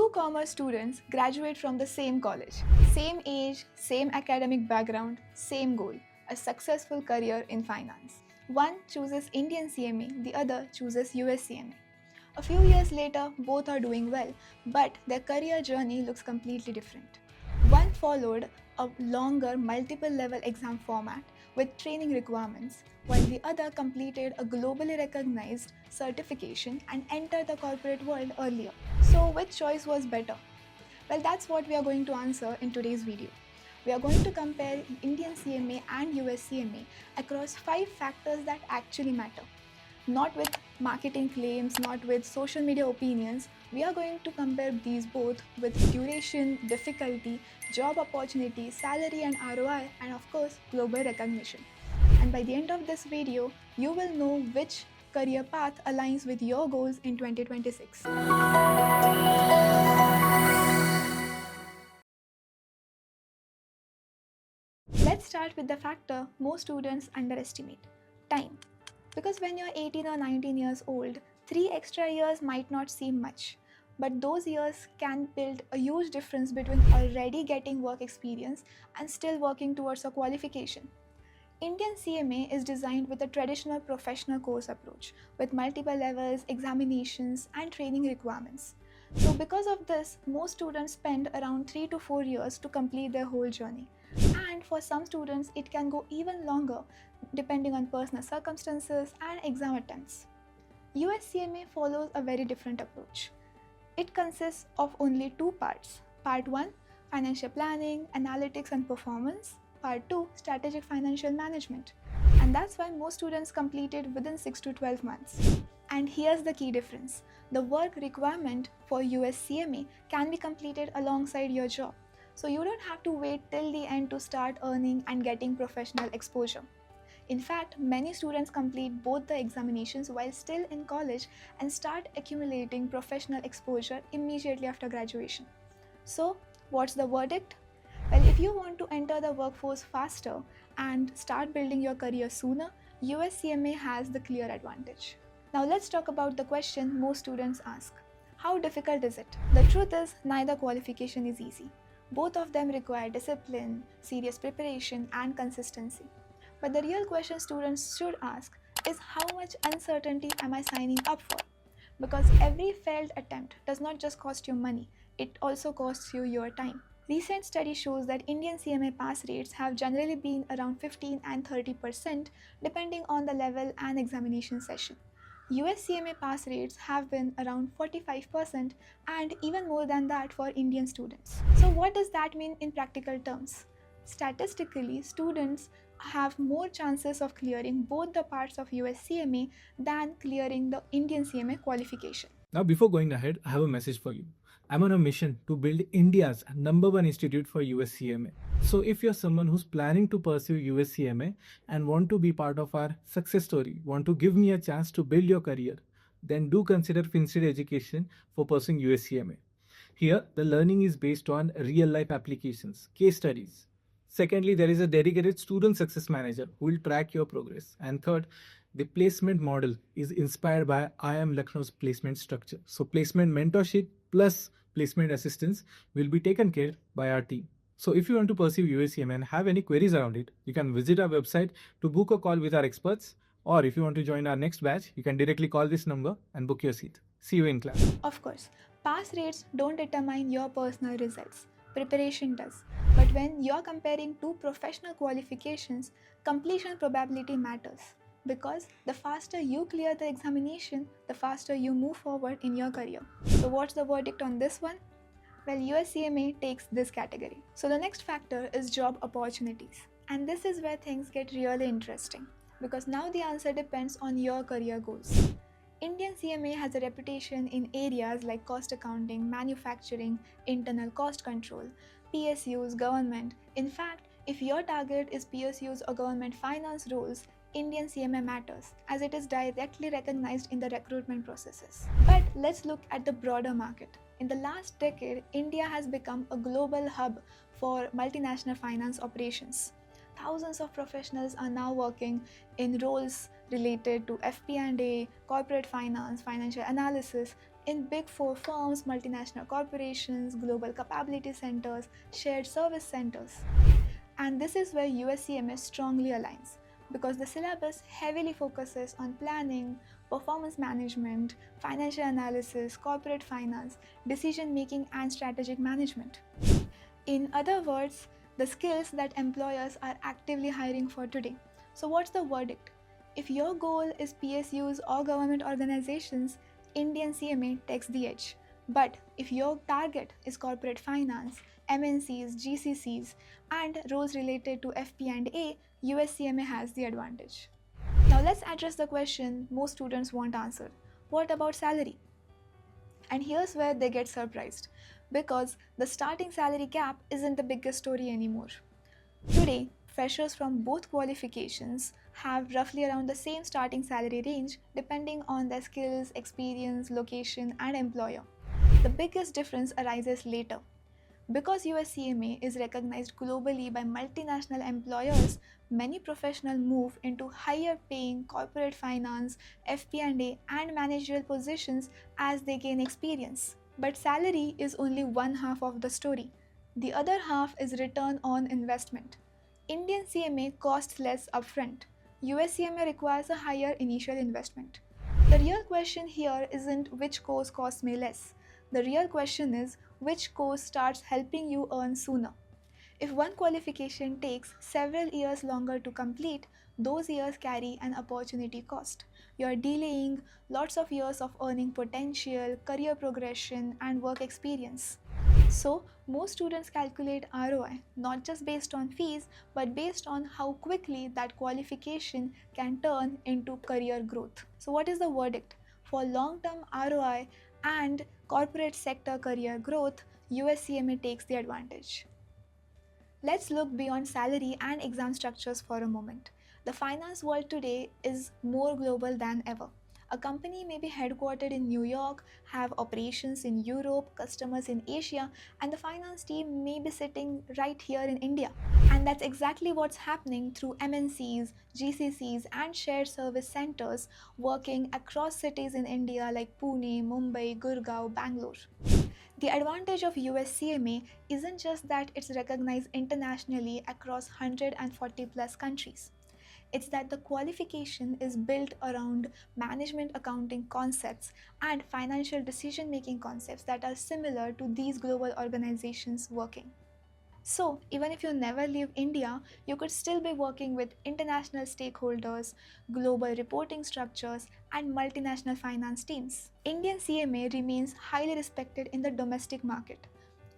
Two commerce students graduate from the same college. Same age, same academic background, same goal, a successful career in finance. One chooses Indian CMA, the other chooses US CMA. A few years later, both are doing well, but their career journey looks completely different. One followed a longer multiple level exam format with training requirements, while the other completed a globally recognized certification and entered the corporate world earlier. So, which choice was better? Well, that's what we are going to answer in today's video. We are going to compare Indian CMA and US CMA across 5 factors that actually matter. Not with marketing claims, not with social media opinions. We are going to compare these both with duration, difficulty, job opportunity, salary and ROI, and of course, global recognition. And by the end of this video, you will know which career path aligns with your goals in 2026. Let's start with the factor most students underestimate: time. Because when you're 18 or 19 years old, 3 extra years might not seem much, but those years can build a huge difference between already getting work experience and still working towards a qualification. Indian CMA is designed with a traditional professional course approach, with multiple levels, examinations, and training requirements. So because of this, most students spend around 3 to 4 years to complete their whole journey. And for some students, it can go even longer, depending on personal circumstances and exam attempts. US CMA follows a very different approach. It consists of only 2 parts. Part 1, financial planning, analytics and performance. Part 2, strategic financial management. And that's why most students complete it within 6 to 12 months. And here's the key difference. The work requirement for US CMA can be completed alongside your job. So you don't have to wait till the end to start earning and getting professional exposure. In fact, many students complete both the examinations while still in college and start accumulating professional exposure immediately after graduation. So, what's the verdict? Well, if you want to enter the workforce faster and start building your career sooner, US CMA has the clear advantage. Now let's talk about the question most students ask. How difficult is it? The truth is, neither qualification is easy. Both of them require discipline, serious preparation, and consistency. But the real question students should ask is, how much uncertainty am I signing up for? Because every failed attempt does not just cost you money, it also costs you your time. Recent study shows that Indian CMA pass rates have generally been around 15 and 30% depending on the level and examination session. US CMA pass rates have been around 45% and even more than that for Indian students. So what does that mean in practical terms? Statistically, students have more chances of clearing both the parts of US CMA than clearing the Indian CMA qualification. Now, before going ahead, I have a message for you. I'm on a mission to build India's #1 institute for US CMA. So if you're someone who's planning to pursue US CMA and want to be part of our success story, want to give me a chance to build your career, then do consider FinStreet Education for pursuing US CMA. Here, the learning is based on real-life applications, case studies. Secondly, there is a dedicated student success manager who will track your progress. And third, the placement model is inspired by IIM Lucknow's placement structure. So placement mentorship plus placement assistance will be taken care by our team. So if you want to pursue US CMA and have any queries around it, you can visit our website to book a call with our experts. Or if you want to join our next batch, you can directly call this number and book your seat. See you in class. Of course, pass rates don't determine your personal results. Preparation does. But when you're comparing 2 professional qualifications, completion probability matters. Because the faster you clear the examination, the faster you move forward in your career. So what's the verdict on this one? Well, US CMA takes this category. So the next factor is job opportunities. And this is where things get really interesting. Because now the answer depends on your career goals. Indian CMA has a reputation in areas like cost accounting, manufacturing, internal cost control, PSUs, government. In fact, if your target is PSUs or government finance roles, Indian CMA matters as it is directly recognized in the recruitment processes. But let's look at the broader market. In the last decade, India has become a global hub for multinational finance operations. Thousands of professionals are now working in roles related to fp&a, corporate finance, financial analysis, in big four firms, multinational corporations, global capability centers, shared service centers. And this is where US CMA strongly aligns because the syllabus heavily focuses on planning, performance management, financial analysis, corporate finance, decision making, and strategic management. In other words, the skills that employers are actively hiring for today. So, what's the verdict? If your goal is PSUs or government organizations, Indian CMA takes the edge. But if your target is corporate finance, MNCs, GCCs, and roles related to FP&A, US CMA has the advantage. Now let's address the question most students want answered. What about salary? And here's where they get surprised because the starting salary gap isn't the biggest story anymore. Today, freshers from both qualifications have roughly around the same starting salary range depending on their skills, experience, location, and employer. The biggest difference arises later. Because US CMA is recognized globally by multinational employers, many professionals move into higher paying corporate finance, FP&A, and managerial positions as they gain experience. But salary is only one half of the story. The other half is return on investment. Indian CMA costs less upfront. US CMA requires a higher initial investment. The real question here isn't which course costs me less. The real question is which course starts helping you earn sooner. If one qualification takes several years longer to complete, those years carry an opportunity cost. You are delaying lots of years of earning potential, career progression, and work experience. So, most students calculate ROI not just based on fees but based on how quickly that qualification can turn into career growth. So, what is the verdict? For long term ROI and corporate sector career growth, US CMA takes the advantage. Let's look beyond salary and exam structures for a moment. The finance world today is more global than ever. A company may be headquartered in New York, have operations in Europe, customers in Asia, and the finance team may be sitting right here in India. And that's exactly what's happening through MNCs, GCCs, and shared service centers working across cities in India like Pune, Mumbai, Gurgaon, Bangalore. The advantage of US CMA isn't just that it's recognized internationally across 140 plus countries. It's that the qualification is built around management accounting concepts and financial decision making concepts that are similar to these global organizations working. So, even if you never leave India, you could still be working with international stakeholders, global reporting structures, and multinational finance teams. Indian CMA remains highly respected in the domestic market,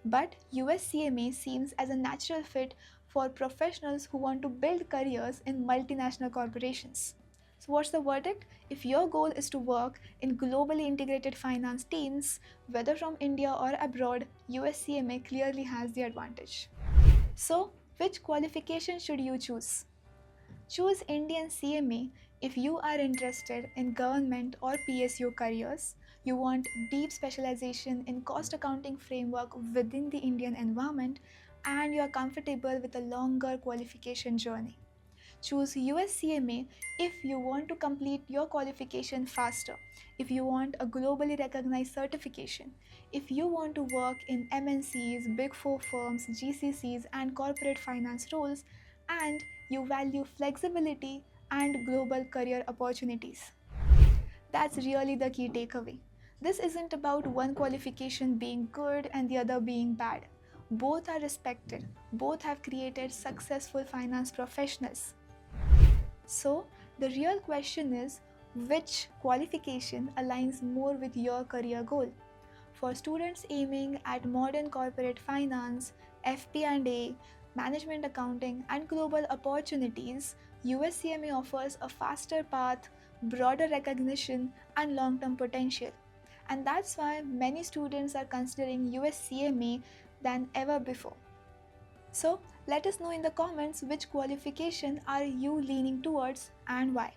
but US CMA seems as a natural fit for professionals who want to build careers in multinational corporations. So, what's the verdict? If your goal is to work in globally integrated finance teams, whether from India or abroad, US CMA clearly has the advantage. So, which qualification should you choose? Choose Indian CMA if you are interested in government or PSU careers, you want deep specialization in cost accounting framework within the Indian environment, and you are comfortable with a longer qualification journey. Choose US CMA if you want to complete your qualification faster, if you want a globally recognized certification, if you want to work in MNCs, Big Four firms, GCCs, and corporate finance roles, and you value flexibility and global career opportunities. That's really the key takeaway. This isn't about one qualification being good and the other being bad. Both are respected, both have created successful finance professionals. So, the real question is which qualification aligns more with your career goal? For students aiming at modern corporate finance, FP&A, management accounting, and global opportunities, US CMA offers a faster path, broader recognition, and long-term potential. And that's why many students are considering US CMA than ever before. So, let us know in the comments which qualification are you leaning towards and why.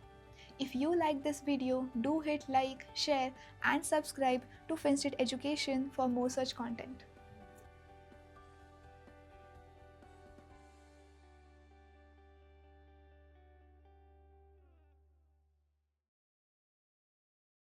If you like this video, do hit like, share, and subscribe to FinStreet Education for more such content.